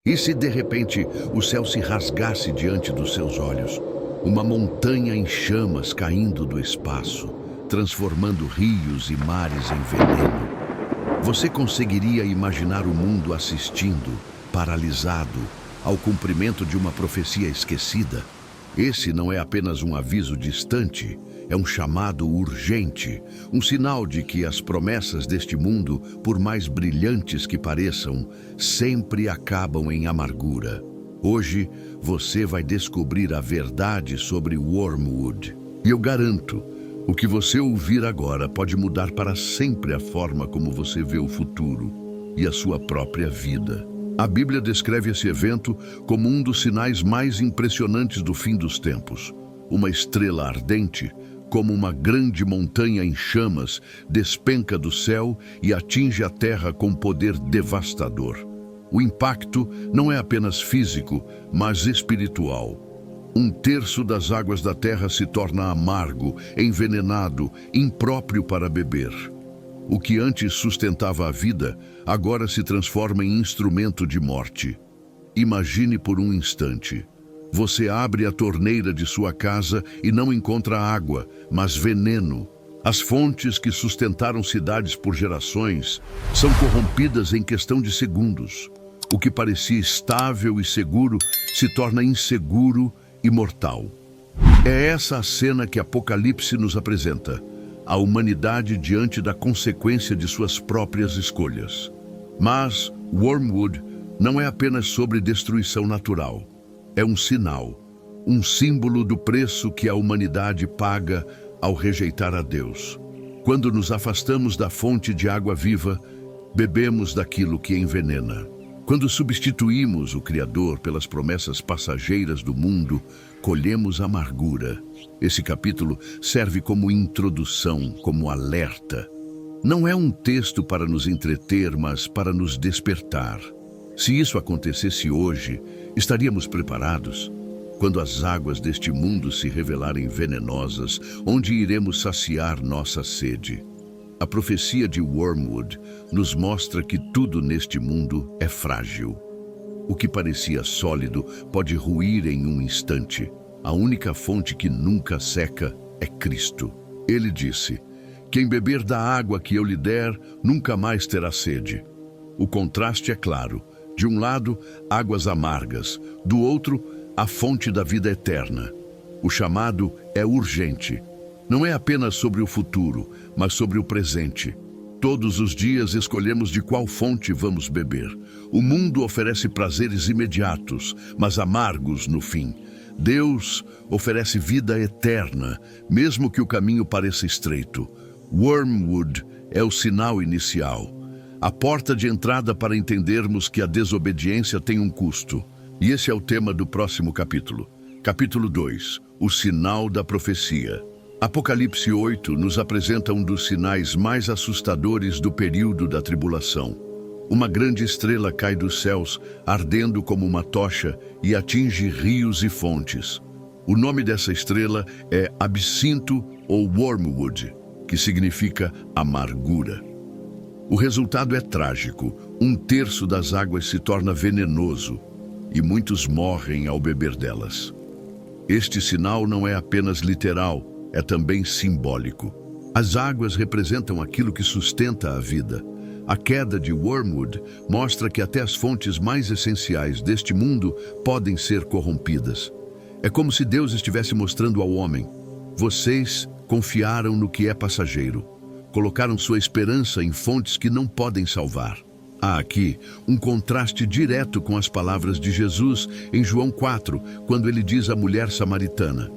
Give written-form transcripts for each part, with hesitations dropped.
E se de repente o céu se rasgasse diante dos seus olhos? Uma montanha em chamas caindo do espaço, transformando rios e mares em veneno. Você conseguiria imaginar o mundo assistindo, paralisado, ao cumprimento de uma profecia esquecida? Esse não é apenas um aviso distante, é um chamado urgente, um sinal de que as promessas deste mundo, por mais brilhantes que pareçam, sempre acabam em amargura. Hoje, você vai descobrir a verdade sobre Wormwood. E eu garanto, o que você ouvir agora pode mudar para sempre a forma como você vê o futuro e a sua própria vida. A Bíblia descreve esse evento como um dos sinais mais impressionantes do fim dos tempos. Uma estrela ardente, como uma grande montanha em chamas, despenca do céu e atinge a terra com poder devastador. O impacto não é apenas físico, mas espiritual. 1/3 das águas da terra se torna amargo, envenenado, impróprio para beber. O que antes sustentava a vida, agora se transforma em instrumento de morte. Imagine por um instante. Você abre a torneira de sua casa e não encontra água, mas veneno. As fontes que sustentaram cidades por gerações são corrompidas em questão de segundos. O que parecia estável e seguro se torna inseguro e mortal. É essa a cena que Apocalipse nos apresenta. A humanidade diante da consequência de suas próprias escolhas. Mas Wormwood não é apenas sobre destruição natural. É um sinal, um símbolo do preço que a humanidade paga ao rejeitar a Deus. Quando nos afastamos da fonte de água viva, bebemos daquilo que envenena. Quando substituímos o Criador pelas promessas passageiras do mundo, colhemos amargura. Esse capítulo serve como introdução, como alerta. Não é um texto para nos entreter, mas para nos despertar. Se isso acontecesse hoje, estaríamos preparados? Quando as águas deste mundo se revelarem venenosas, onde iremos saciar nossa sede? A profecia de Wormwood nos mostra que tudo neste mundo é frágil. O que parecia sólido pode ruir em um instante. A única fonte que nunca seca é Cristo. Ele disse: "Quem beber da água que eu lhe der, nunca mais terá sede." O contraste é claro. De um lado, águas amargas. Do outro, a fonte da vida eterna. O chamado é urgente. Não é apenas sobre o futuro, mas sobre o presente. Todos os dias escolhemos de qual fonte vamos beber. O mundo oferece prazeres imediatos, mas amargos no fim. Deus oferece vida eterna, mesmo que o caminho pareça estreito. Wormwood é o sinal inicial, a porta de entrada para entendermos que a desobediência tem um custo. E esse é o tema do próximo capítulo. Capítulo 2, o sinal da profecia. Apocalipse 8 nos apresenta um dos sinais mais assustadores do período da tribulação. Uma grande estrela cai dos céus, ardendo como uma tocha, e atinge rios e fontes. O nome dessa estrela é Absinto ou Wormwood, que significa amargura. O resultado é trágico. 1/3 das águas se torna venenoso, e muitos morrem ao beber delas. Este sinal não é apenas literal, é também simbólico. As águas representam aquilo que sustenta a vida. A queda de Wormwood mostra que até as fontes mais essenciais deste mundo podem ser corrompidas. É como se Deus estivesse mostrando ao homem: vocês confiaram no que é passageiro. Colocaram sua esperança em fontes que não podem salvar. Há aqui um contraste direto com as palavras de Jesus em João 4, quando ele diz à mulher samaritana: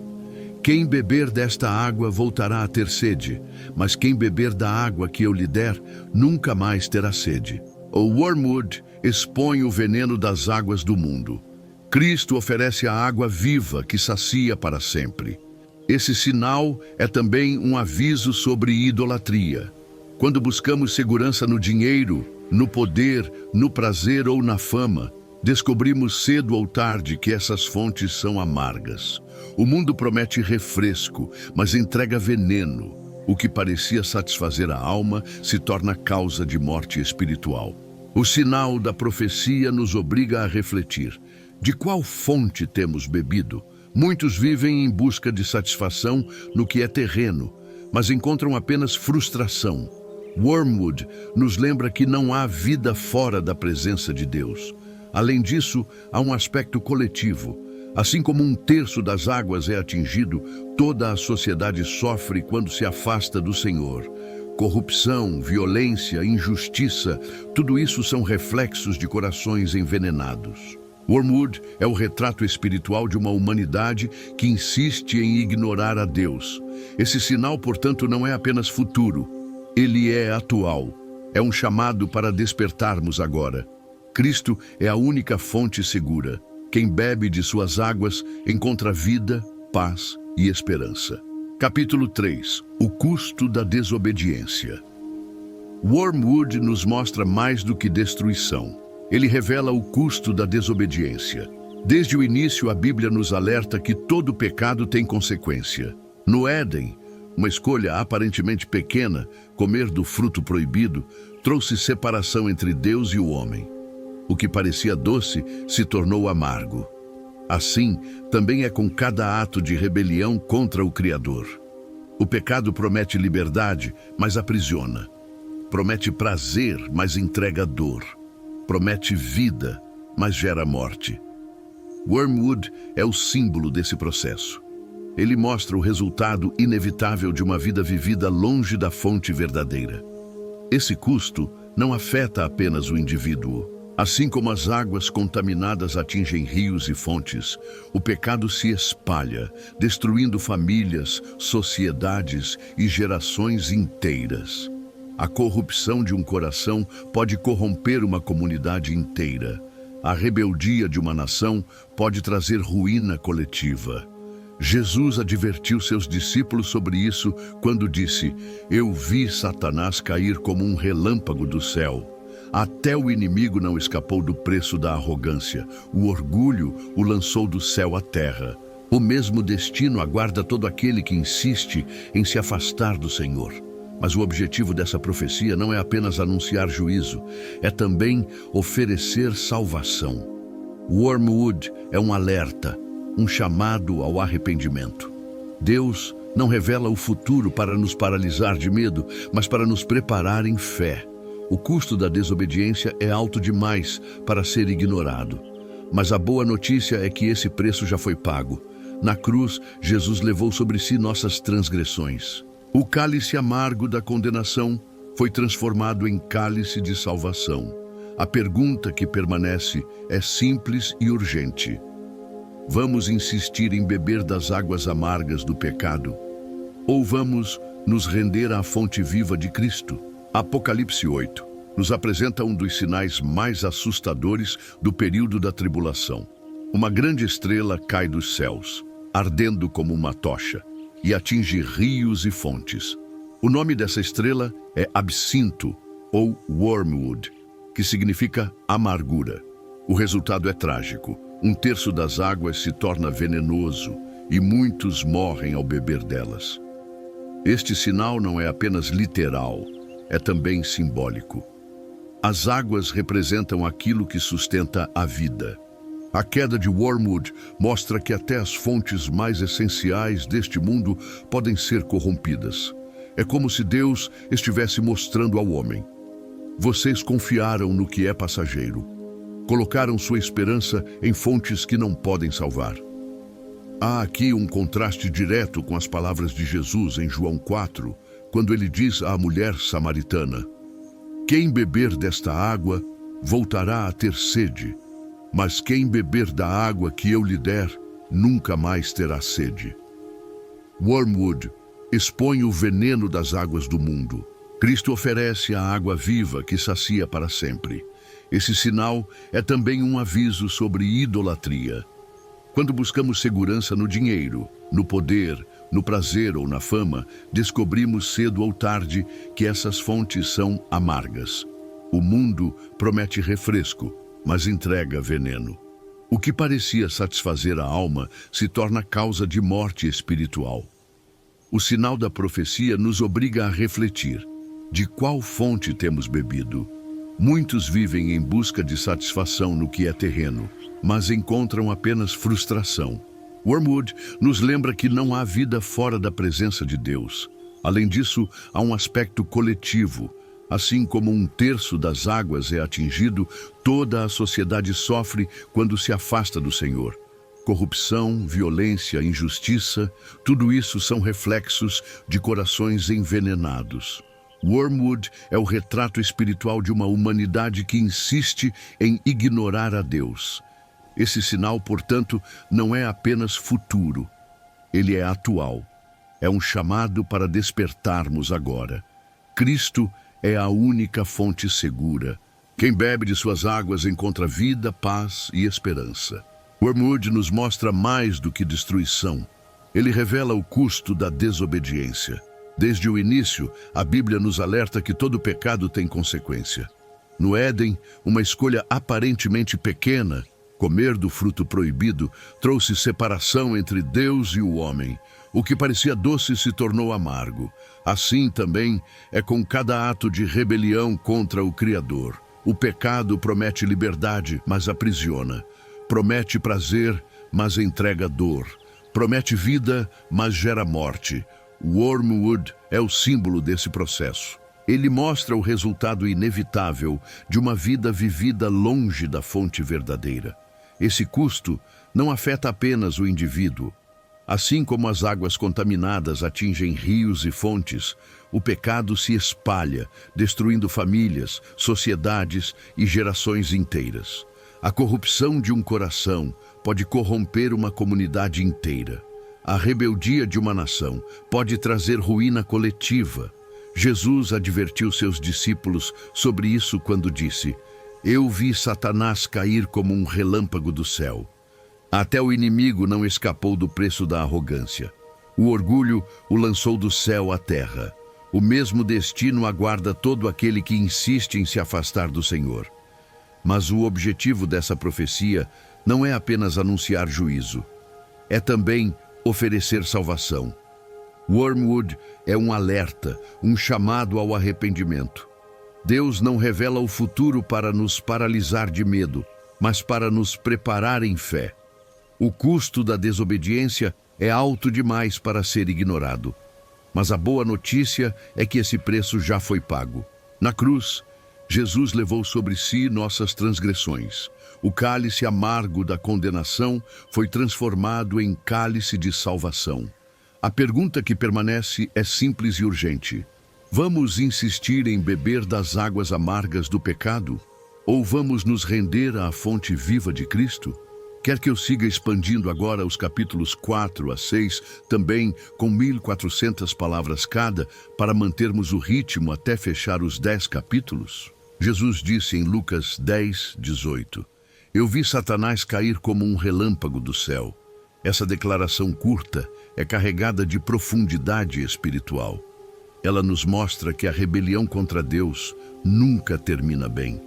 "Quem beber desta água voltará a ter sede, mas quem beber da água que eu lhe der, nunca mais terá sede." O Wormwood expõe o veneno das águas do mundo. Cristo oferece a água viva que sacia para sempre. Esse sinal é também um aviso sobre idolatria. Quando buscamos segurança no dinheiro, no poder, no prazer ou na fama, descobrimos cedo ou tarde que essas fontes são amargas. O mundo promete refresco, mas entrega veneno. O que parecia satisfazer a alma se torna causa de morte espiritual. O sinal da profecia nos obriga a refletir. De qual fonte temos bebido? Muitos vivem em busca de satisfação no que é terreno, mas encontram apenas frustração. Wormwood nos lembra que não há vida fora da presença de Deus. Além disso, há um aspecto coletivo. Assim como um terço das águas é atingido, toda a sociedade sofre quando se afasta do Senhor. Corrupção, violência, injustiça, tudo isso são reflexos de corações envenenados. Wormwood é o retrato espiritual de uma humanidade que insiste em ignorar a Deus. Esse sinal, portanto, não é apenas futuro, ele é atual. É um chamado para despertarmos agora. Cristo é a única fonte segura. Quem bebe de suas águas encontra vida, paz e esperança. Capítulo 3. O custo da desobediência. Wormwood nos mostra mais do que destruição. Ele revela o custo da desobediência. Desde o início, a Bíblia nos alerta que todo pecado tem consequência. No Éden, uma escolha aparentemente pequena, comer do fruto proibido, trouxe separação entre Deus e o homem. O que parecia doce se tornou amargo. Assim, também é com cada ato de rebelião contra o Criador. O pecado promete liberdade, mas aprisiona. Promete prazer, mas entrega dor. Promete vida, mas gera morte. Wormwood é o símbolo desse processo. Ele mostra o resultado inevitável de uma vida vivida longe da fonte verdadeira. Esse custo não afeta apenas o indivíduo. Assim como as águas contaminadas atingem rios e fontes, o pecado se espalha, destruindo famílias, sociedades e gerações inteiras. A corrupção de um coração pode corromper uma comunidade inteira. A rebeldia de uma nação pode trazer ruína coletiva. Jesus advertiu seus discípulos sobre isso quando disse: "Eu vi Satanás cair como um relâmpago do céu." Até o inimigo não escapou do preço da arrogância. O orgulho o lançou do céu à terra. O mesmo destino aguarda todo aquele que insiste em se afastar do Senhor. Mas o objetivo dessa profecia não é apenas anunciar juízo, é também oferecer salvação. Wormwood é um alerta, um chamado ao arrependimento. Deus não revela o futuro para nos paralisar de medo, mas para nos preparar em fé. O custo da desobediência é alto demais para ser ignorado. Mas a boa notícia é que esse preço já foi pago. Na cruz, Jesus levou sobre si nossas transgressões. O cálice amargo da condenação foi transformado em cálice de salvação. A pergunta que permanece é simples e urgente. Vamos insistir em beber das águas amargas do pecado? Ou vamos nos render à fonte viva de Cristo? Apocalipse 8 nos apresenta um dos sinais mais assustadores do período da tribulação. Uma grande estrela cai dos céus, ardendo como uma tocha, e atinge rios e fontes. O nome dessa estrela é Absinto, ou Wormwood, que significa amargura. O resultado é trágico. Um terço das águas se torna venenoso e muitos morrem ao beber delas. Este sinal não é apenas literal, é também simbólico. As águas representam aquilo que sustenta a vida. A queda de Wormwood mostra que até as fontes mais essenciais deste mundo podem ser corrompidas. É como se Deus estivesse mostrando ao homem: vocês confiaram no que é passageiro. Colocaram sua esperança em fontes que não podem salvar. Há aqui um contraste direto com as palavras de Jesus em João 4, quando ele diz à mulher samaritana: "Quem beber desta água voltará a ter sede, mas quem beber da água que eu lhe der, nunca mais terá sede." Wormwood expõe o veneno das águas do mundo. Cristo oferece a água viva que sacia para sempre. Esse sinal é também um aviso sobre idolatria. Quando buscamos segurança no dinheiro, no poder, no prazer ou na fama, descobrimos cedo ou tarde que essas fontes são amargas. O mundo promete refresco, mas entrega veneno. O que parecia satisfazer a alma se torna causa de morte espiritual. O sinal da profecia nos obriga a refletir: de qual fonte temos bebido? Muitos vivem em busca de satisfação no que é terreno, mas encontram apenas frustração. Wormwood nos lembra que não há vida fora da presença de Deus. Além disso, há um aspecto coletivo. Assim como 1/3 das águas é atingido, toda a sociedade sofre quando se afasta do Senhor. Corrupção, violência, injustiça, tudo isso são reflexos de corações envenenados. Wormwood é o retrato espiritual de uma humanidade que insiste em ignorar a Deus. Esse sinal, portanto, não é apenas futuro, ele é atual. É um chamado para despertarmos agora. Cristo é a única fonte segura. Quem bebe de suas águas encontra vida, paz e esperança. Wormwood nos mostra mais do que destruição. Ele revela o custo da desobediência. Desde o início, a Bíblia nos alerta que todo pecado tem consequência. No Éden, uma escolha aparentemente pequena, comer do fruto proibido, trouxe separação entre Deus e o homem. O que parecia doce se tornou amargo. Assim também é com cada ato de rebelião contra o Criador. O pecado promete liberdade, mas aprisiona. Promete prazer, mas entrega dor. Promete vida, mas gera morte. Wormwood é o símbolo desse processo. Ele mostra o resultado inevitável de uma vida vivida longe da fonte verdadeira. Esse custo não afeta apenas o indivíduo. Assim como as águas contaminadas atingem rios e fontes, o pecado se espalha, destruindo famílias, sociedades e gerações inteiras. A corrupção de um coração pode corromper uma comunidade inteira. A rebeldia de uma nação pode trazer ruína coletiva. Jesus advertiu seus discípulos sobre isso quando disse: "Eu vi Satanás cair como um relâmpago do céu." Até o inimigo não escapou do preço da arrogância. O orgulho o lançou do céu à terra. O mesmo destino aguarda todo aquele que insiste em se afastar do Senhor. Mas o objetivo dessa profecia não é apenas anunciar juízo. É também oferecer salvação. Wormwood é um alerta, um chamado ao arrependimento. Deus não revela o futuro para nos paralisar de medo, mas para nos preparar em fé. O custo da desobediência é alto demais para ser ignorado. Mas a boa notícia é que esse preço já foi pago. Na cruz, Jesus levou sobre si nossas transgressões. O cálice amargo da condenação foi transformado em cálice de salvação. A pergunta que permanece é simples e urgente. Vamos insistir em beber das águas amargas do pecado? Ou vamos nos render à fonte viva de Cristo? Quer que eu siga expandindo agora os capítulos 4 a 6, também com 1.400 palavras cada, para mantermos o ritmo até fechar os 10 capítulos? Jesus disse em Lucas 10:18, "Eu vi Satanás cair como um relâmpago do céu." Essa declaração curta é carregada de profundidade espiritual. Ela nos mostra que a rebelião contra Deus nunca termina bem.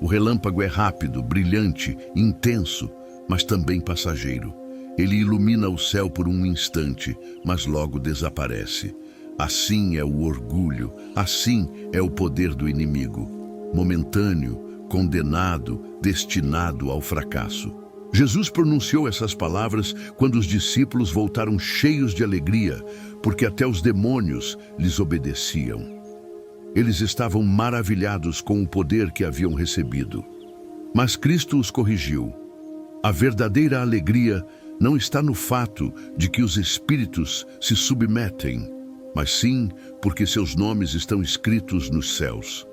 O relâmpago é rápido, brilhante, intenso, mas também passageiro. Ele ilumina o céu por um instante, mas logo desaparece. Assim é o orgulho, assim é o poder do inimigo. Momentâneo, condenado, destinado ao fracasso. Jesus pronunciou essas palavras quando os discípulos voltaram cheios de alegria, porque até os demônios lhes obedeciam. Eles estavam maravilhados com o poder que haviam recebido. Mas Cristo os corrigiu. A verdadeira alegria não está no fato de que os espíritos se submetem, mas sim porque seus nomes estão escritos nos céus.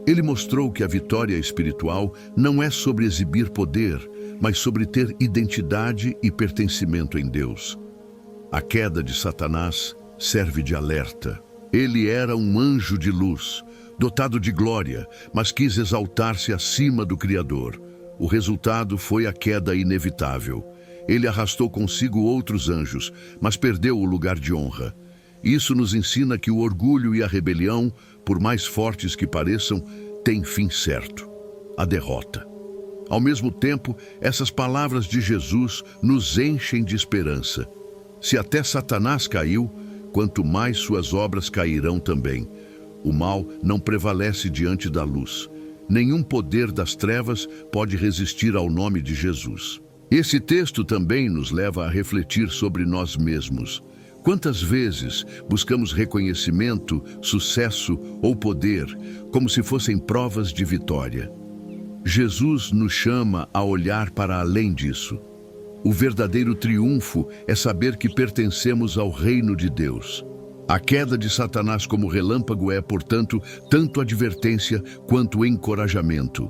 Ele mostrou que a vitória espiritual não é sobre exibir poder, mas sobre ter identidade e pertencimento em Deus. A queda de Satanás serve de alerta. Ele era um anjo de luz, dotado de glória, mas quis exaltar-se acima do Criador. O resultado foi a queda inevitável. Ele arrastou consigo outros anjos, mas perdeu o lugar de honra. Isso nos ensina que o orgulho e a rebelião, por mais fortes que pareçam, têm fim certo: a derrota. Ao mesmo tempo, essas palavras de Jesus nos enchem de esperança. Se até Satanás caiu, quanto mais suas obras cairão também. O mal não prevalece diante da luz. Nenhum poder das trevas pode resistir ao nome de Jesus. Esse texto também nos leva a refletir sobre nós mesmos. Quantas vezes buscamos reconhecimento, sucesso ou poder como se fossem provas de vitória? Jesus nos chama a olhar para além disso. O verdadeiro triunfo é saber que pertencemos ao reino de Deus. A queda de Satanás como relâmpago é, portanto, tanto advertência quanto encorajamento.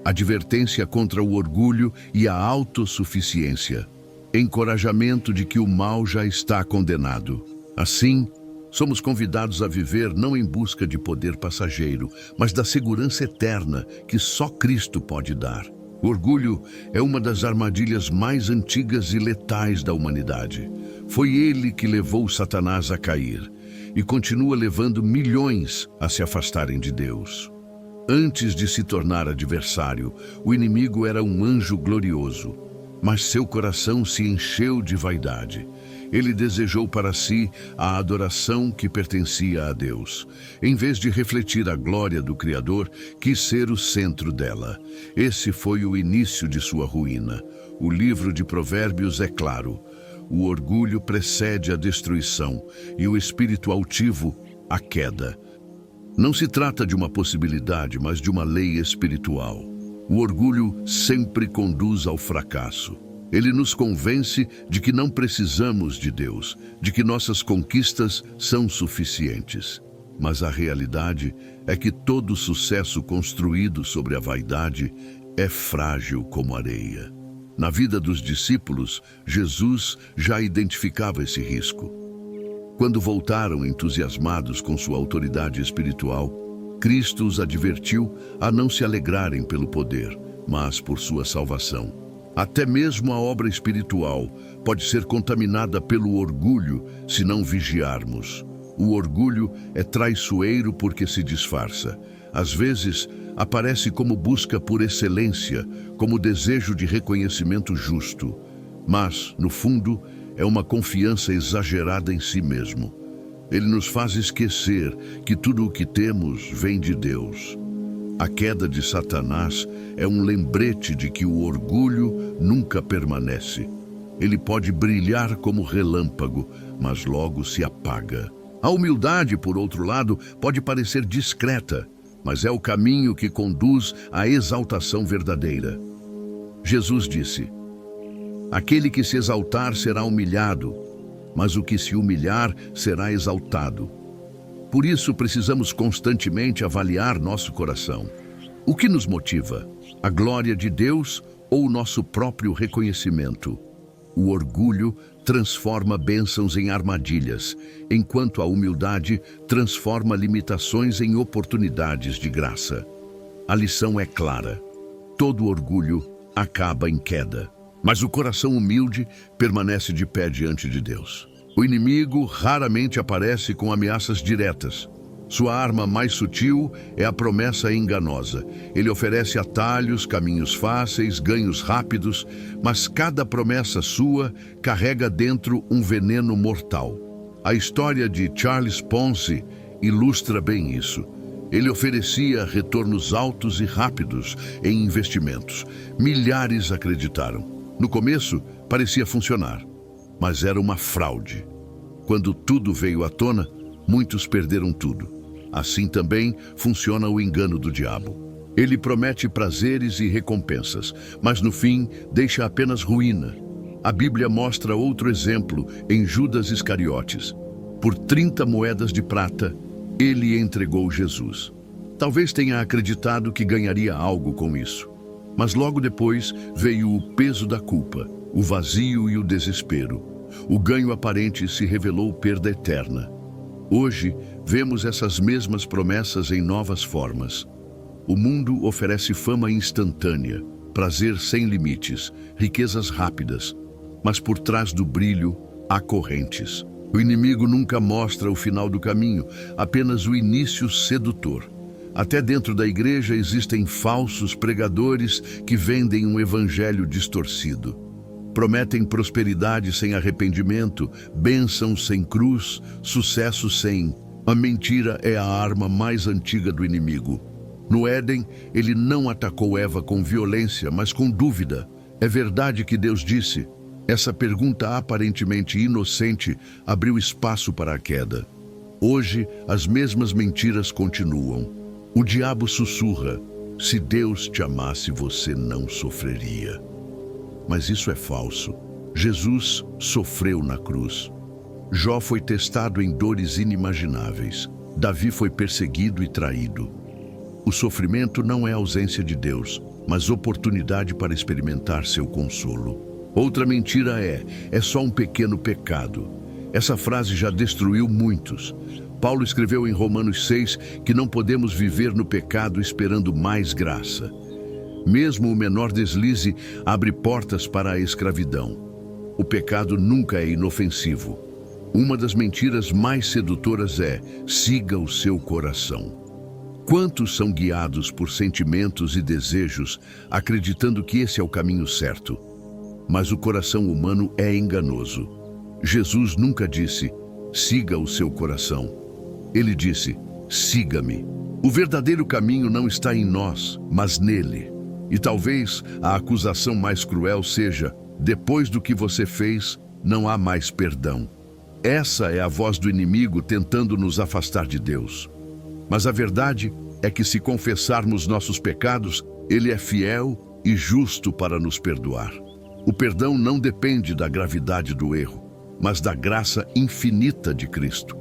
Advertência contra o orgulho e a autossuficiência. Encorajamento de que o mal já está condenado. Assim, somos convidados a viver não em busca de poder passageiro, mas da segurança eterna que só Cristo pode dar. O orgulho é uma das armadilhas mais antigas e letais da humanidade. Foi ele que levou Satanás a cair e continua levando milhões a se afastarem de Deus. Antes de se tornar adversário, o inimigo era um anjo glorioso, mas seu coração se encheu de vaidade. Ele desejou para si a adoração que pertencia a Deus. Em vez de refletir a glória do Criador, quis ser o centro dela. Esse foi o início de sua ruína. O livro de Provérbios é claro. O orgulho precede a destruição e o espírito altivo, a queda. Não se trata de uma possibilidade, mas de uma lei espiritual. O orgulho sempre conduz ao fracasso. Ele nos convence de que não precisamos de Deus, de que nossas conquistas são suficientes. Mas a realidade é que todo sucesso construído sobre a vaidade é frágil como areia. Na vida dos discípulos, Jesus já identificava esse risco. Quando voltaram entusiasmados com sua autoridade espiritual, Cristo os advertiu a não se alegrarem pelo poder, mas por sua salvação. Até mesmo a obra espiritual pode ser contaminada pelo orgulho se não vigiarmos. O orgulho é traiçoeiro porque se disfarça. Às vezes, aparece como busca por excelência, como desejo de reconhecimento justo. Mas, no fundo, é uma confiança exagerada em si mesmo. Ele nos faz esquecer que tudo o que temos vem de Deus. A queda de Satanás é um lembrete de que o orgulho nunca permanece. Ele pode brilhar como relâmpago, mas logo se apaga. A humildade, por outro lado, pode parecer discreta, mas é o caminho que conduz à exaltação verdadeira. Jesus disse: "Aquele que se exaltar será humilhado, mas o que se humilhar será exaltado." Por isso, precisamos constantemente avaliar nosso coração. O que nos motiva? A glória de Deus ou o nosso próprio reconhecimento? O orgulho transforma bênçãos em armadilhas, enquanto a humildade transforma limitações em oportunidades de graça. A lição é clara: todo orgulho acaba em queda, mas o coração humilde permanece de pé diante de Deus. O inimigo raramente aparece com ameaças diretas. Sua arma mais sutil é a promessa enganosa. Ele oferece atalhos, caminhos fáceis, ganhos rápidos, mas cada promessa sua carrega dentro um veneno mortal. A história de Charles Ponzi ilustra bem isso. Ele oferecia retornos altos e rápidos em investimentos. Milhares acreditaram. No começo, parecia funcionar, mas era uma fraude. Quando tudo veio à tona, muitos perderam tudo. Assim também funciona o engano do diabo. Ele promete prazeres e recompensas, mas no fim deixa apenas ruína. A Bíblia mostra outro exemplo em Judas Iscariotes. Por 30 moedas de prata, ele entregou Jesus. Talvez tenha acreditado que ganharia algo com isso. Mas logo depois veio o peso da culpa, o vazio e o desespero. O ganho aparente se revelou perda eterna. Hoje, vemos essas mesmas promessas em novas formas. O mundo oferece fama instantânea, prazer sem limites, riquezas rápidas. Mas por trás do brilho, há correntes. O inimigo nunca mostra o final do caminho, apenas o início sedutor. Até dentro da igreja existem falsos pregadores que vendem um evangelho distorcido. Prometem prosperidade sem arrependimento, bênção sem cruz, sucesso sem... A mentira é a arma mais antiga do inimigo. No Éden, ele não atacou Eva com violência, mas com dúvida. É verdade que Deus disse? Essa pergunta aparentemente inocente abriu espaço para a queda. Hoje, as mesmas mentiras continuam. O diabo sussurra: se Deus te amasse, você não sofreria. Mas isso é falso. Jesus sofreu na cruz. Jó foi testado em dores inimagináveis. Davi foi perseguido e traído. O sofrimento não é ausência de Deus, mas oportunidade para experimentar seu consolo. Outra mentira é só um pequeno pecado. Essa frase já destruiu muitos. Paulo escreveu em Romanos 6 que não podemos viver no pecado esperando mais graça. Mesmo o menor deslize abre portas para a escravidão. O pecado nunca é inofensivo. Uma das mentiras mais sedutoras é: siga o seu coração. Quantos são guiados por sentimentos e desejos, acreditando que esse é o caminho certo? Mas o coração humano é enganoso. Jesus nunca disse: siga o seu coração. Ele disse: siga-me. O verdadeiro caminho não está em nós, mas nele. E talvez a acusação mais cruel seja: depois do que você fez, não há mais perdão. Essa é a voz do inimigo tentando nos afastar de Deus. Mas a verdade é que, se confessarmos nossos pecados, Ele é fiel e justo para nos perdoar. O perdão não depende da gravidade do erro, mas da graça infinita de Cristo.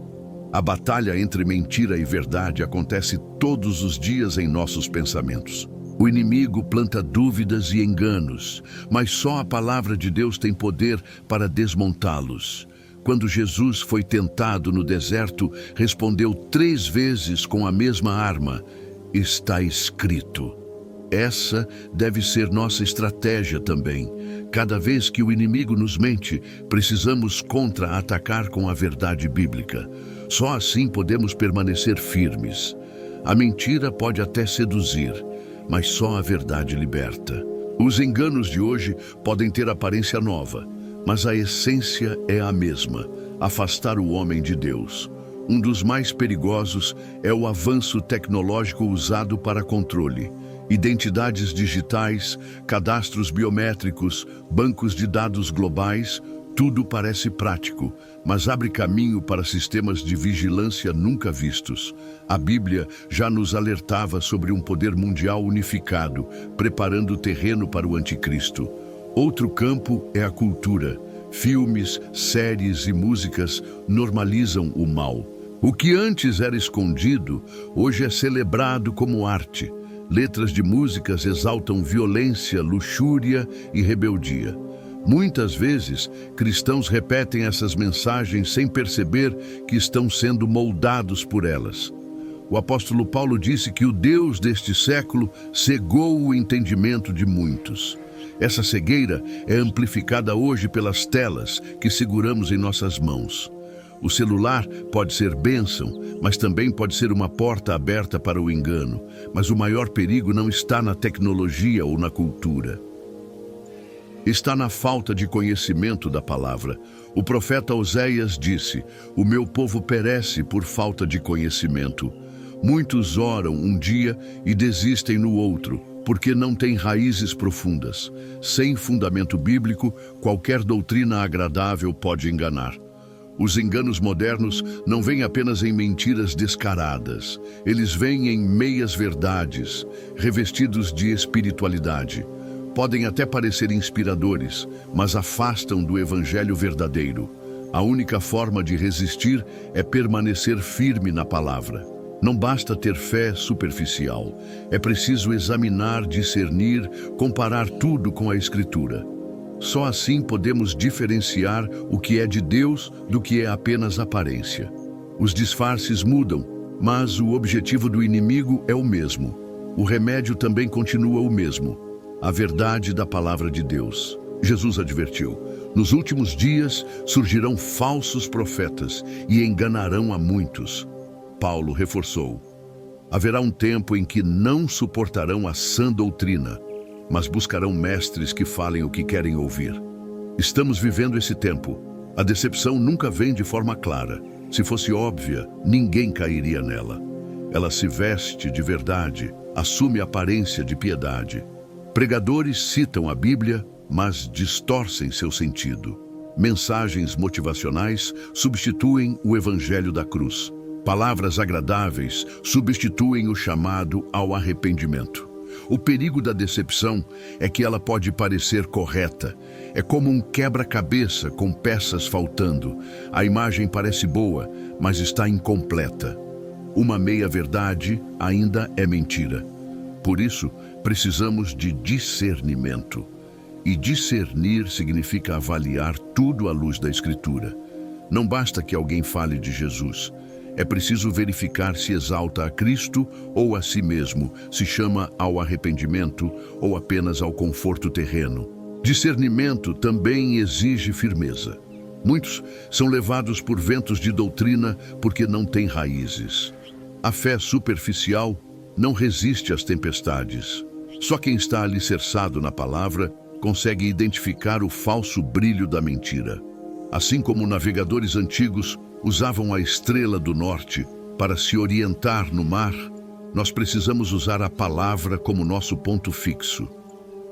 A batalha entre mentira e verdade acontece todos os dias em nossos pensamentos. O inimigo planta dúvidas e enganos, mas só a palavra de Deus tem poder para desmontá-los. Quando Jesus foi tentado no deserto, respondeu 3 vezes com a mesma arma: está escrito. Essa deve ser nossa estratégia também. Cada vez que o inimigo nos mente, precisamos contra-atacar com a verdade bíblica. Só assim podemos permanecer firmes. A mentira pode até seduzir, mas só a verdade liberta. Os enganos de hoje podem ter aparência nova, mas a essência é a mesma: afastar o homem de Deus. Um dos mais perigosos é o avanço tecnológico usado para controle. Identidades digitais, cadastros biométricos, bancos de dados globais, tudo parece prático, mas abre caminho para sistemas de vigilância nunca vistos. A Bíblia já nos alertava sobre um poder mundial unificado, preparando o terreno para o anticristo. Outro campo é a cultura. Filmes, séries e músicas normalizam o mal. O que antes era escondido, hoje é celebrado como arte. Letras de músicas exaltam violência, luxúria e rebeldia. Muitas vezes, cristãos repetem essas mensagens sem perceber que estão sendo moldados por elas. O apóstolo Paulo disse que o Deus deste século cegou o entendimento de muitos. Essa cegueira é amplificada hoje pelas telas que seguramos em nossas mãos. O celular pode ser bênção, mas também pode ser uma porta aberta para o engano. Mas o maior perigo não está na tecnologia ou na cultura. Está na falta de conhecimento da palavra. O profeta Oséias disse: o meu povo perece por falta de conhecimento. Muitos oram um dia e desistem no outro, porque não têm raízes profundas. Sem fundamento bíblico, qualquer doutrina agradável pode enganar. Os enganos modernos não vêm apenas em mentiras descaradas. Eles vêm em meias-verdades, revestidos de espiritualidade. Podem até parecer inspiradores, mas afastam do evangelho verdadeiro. A única forma de resistir é permanecer firme na palavra. Não basta ter fé superficial. É preciso examinar, discernir, comparar tudo com a Escritura. Só assim podemos diferenciar o que é de Deus do que é apenas aparência. Os disfarces mudam, mas o objetivo do inimigo é o mesmo. O remédio também continua o mesmo: a verdade da palavra de Deus. Jesus advertiu: nos últimos dias surgirão falsos profetas e enganarão a muitos. Paulo reforçou: haverá um tempo em que não suportarão a sã doutrina, mas buscarão mestres que falem o que querem ouvir. Estamos vivendo esse tempo. A decepção nunca vem de forma clara. Se fosse óbvia, ninguém cairia nela. Ela se veste de verdade, assume aparência de piedade. Pregadores citam a Bíblia, mas distorcem seu sentido. Mensagens motivacionais substituem o Evangelho da cruz. Palavras agradáveis substituem o chamado ao arrependimento. O perigo da decepção é que ela pode parecer correta. É como um quebra-cabeça com peças faltando. A imagem parece boa, mas está incompleta. Uma meia-verdade ainda é mentira. Por isso, precisamos de discernimento. E discernir significa avaliar tudo à luz da Escritura. Não basta que alguém fale de Jesus. É preciso verificar se exalta a Cristo ou a si mesmo, se chama ao arrependimento ou apenas ao conforto terreno. Discernimento também exige firmeza. Muitos são levados por ventos de doutrina porque não têm raízes. A fé superficial não resiste às tempestades. Só quem está alicerçado na palavra consegue identificar o falso brilho da mentira. Assim como navegadores antigos usavam a estrela do norte para se orientar no mar, nós precisamos usar a palavra como nosso ponto fixo.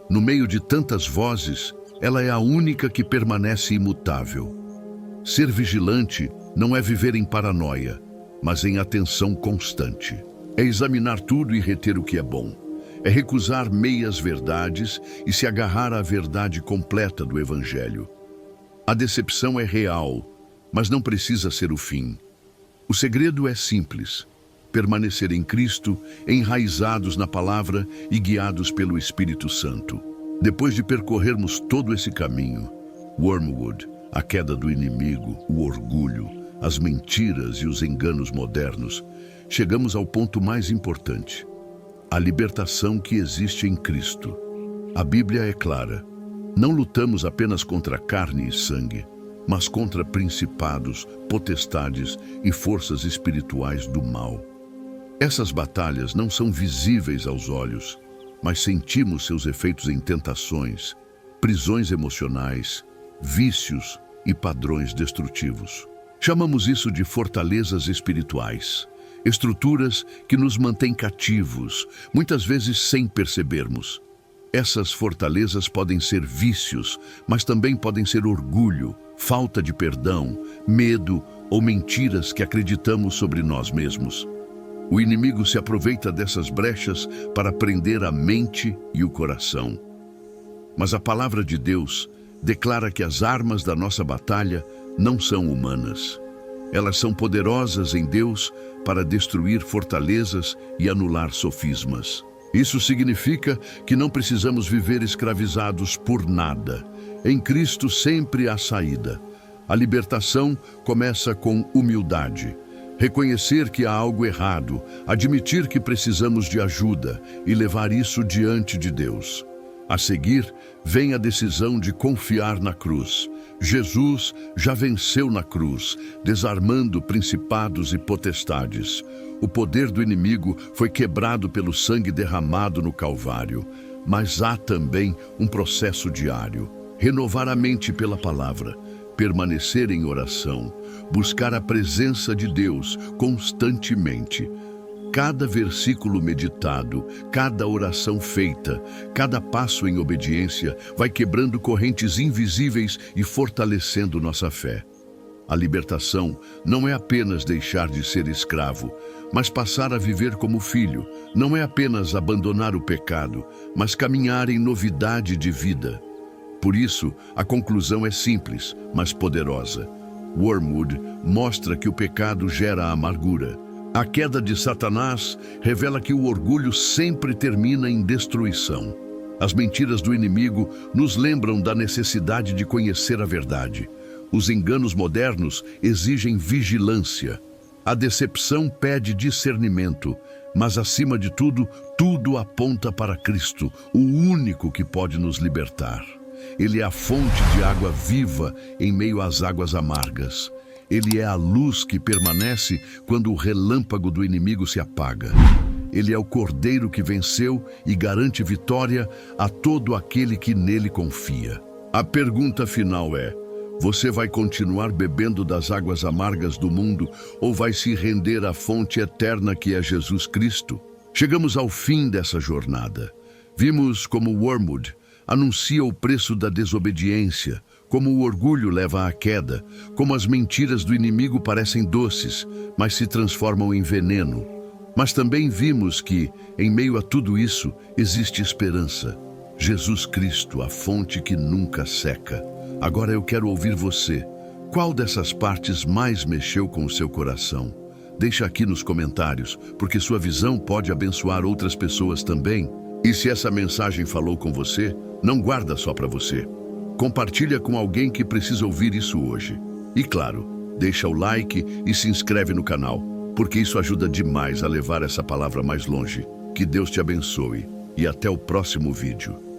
No meio de tantas vozes, ela é a única que permanece imutável. Ser vigilante não é viver em paranoia, mas em atenção constante. É examinar tudo e reter o que é bom. É recusar meias verdades e se agarrar à verdade completa do Evangelho. A decepção é real, mas não precisa ser o fim. O segredo é simples: permanecer em Cristo, enraizados na palavra e guiados pelo Espírito Santo. Depois de percorrermos todo esse caminho, Wormwood, a queda do inimigo, o orgulho, as mentiras e os enganos modernos, chegamos ao ponto mais importante: a libertação que existe em Cristo. A Bíblia é clara. Não lutamos apenas contra carne e sangue, mas contra principados, potestades e forças espirituais do mal. Essas batalhas não são visíveis aos olhos, mas sentimos seus efeitos em tentações, prisões emocionais, vícios e padrões destrutivos. Chamamos isso de fortalezas espirituais, estruturas que nos mantêm cativos, muitas vezes sem percebermos. Essas fortalezas podem ser vícios, mas também podem ser orgulho, falta de perdão, medo ou mentiras que acreditamos sobre nós mesmos. O inimigo se aproveita dessas brechas para prender a mente e o coração. Mas a palavra de Deus declara que as armas da nossa batalha não são humanas. Elas são poderosas em Deus para destruir fortalezas e anular sofismas. Isso significa que não precisamos viver escravizados por nada. Em Cristo sempre há saída. A libertação começa com humildade. Reconhecer que há algo errado, admitir que precisamos de ajuda e levar isso diante de Deus. A seguir, vem a decisão de confiar na cruz. Jesus já venceu na cruz, desarmando principados e potestades. O poder do inimigo foi quebrado pelo sangue derramado no Calvário. Mas há também um processo diário: renovar a mente pela palavra, permanecer em oração, buscar a presença de Deus constantemente. Cada versículo meditado, cada oração feita, cada passo em obediência vai quebrando correntes invisíveis e fortalecendo nossa fé. A libertação não é apenas deixar de ser escravo, mas passar a viver como filho. Não é apenas abandonar o pecado, mas caminhar em novidade de vida. Por isso, a conclusão é simples, mas poderosa. Wormwood mostra que o pecado gera amargura. A queda de Satanás revela que o orgulho sempre termina em destruição. As mentiras do inimigo nos lembram da necessidade de conhecer a verdade. Os enganos modernos exigem vigilância. A decepção pede discernimento, mas acima de tudo, tudo aponta para Cristo, o único que pode nos libertar. Ele é a fonte de água viva em meio às águas amargas. Ele é a luz que permanece quando o relâmpago do inimigo se apaga. Ele é o Cordeiro que venceu e garante vitória a todo aquele que nele confia. A pergunta final é: você vai continuar bebendo das águas amargas do mundo ou vai se render à fonte eterna que é Jesus Cristo? Chegamos ao fim dessa jornada. Vimos como Wormwood anuncia o preço da desobediência, como o orgulho leva à queda, como as mentiras do inimigo parecem doces, mas se transformam em veneno. Mas também vimos que, em meio a tudo isso, existe esperança. Jesus Cristo, a fonte que nunca seca. Agora eu quero ouvir você. Qual dessas partes mais mexeu com o seu coração? Deixa aqui nos comentários, porque sua visão pode abençoar outras pessoas também. E se essa mensagem falou com você, não guarda só para você. Compartilha com alguém que precisa ouvir isso hoje. E claro, deixa o like e se inscreve no canal, porque isso ajuda demais a levar essa palavra mais longe. Que Deus te abençoe e até o próximo vídeo.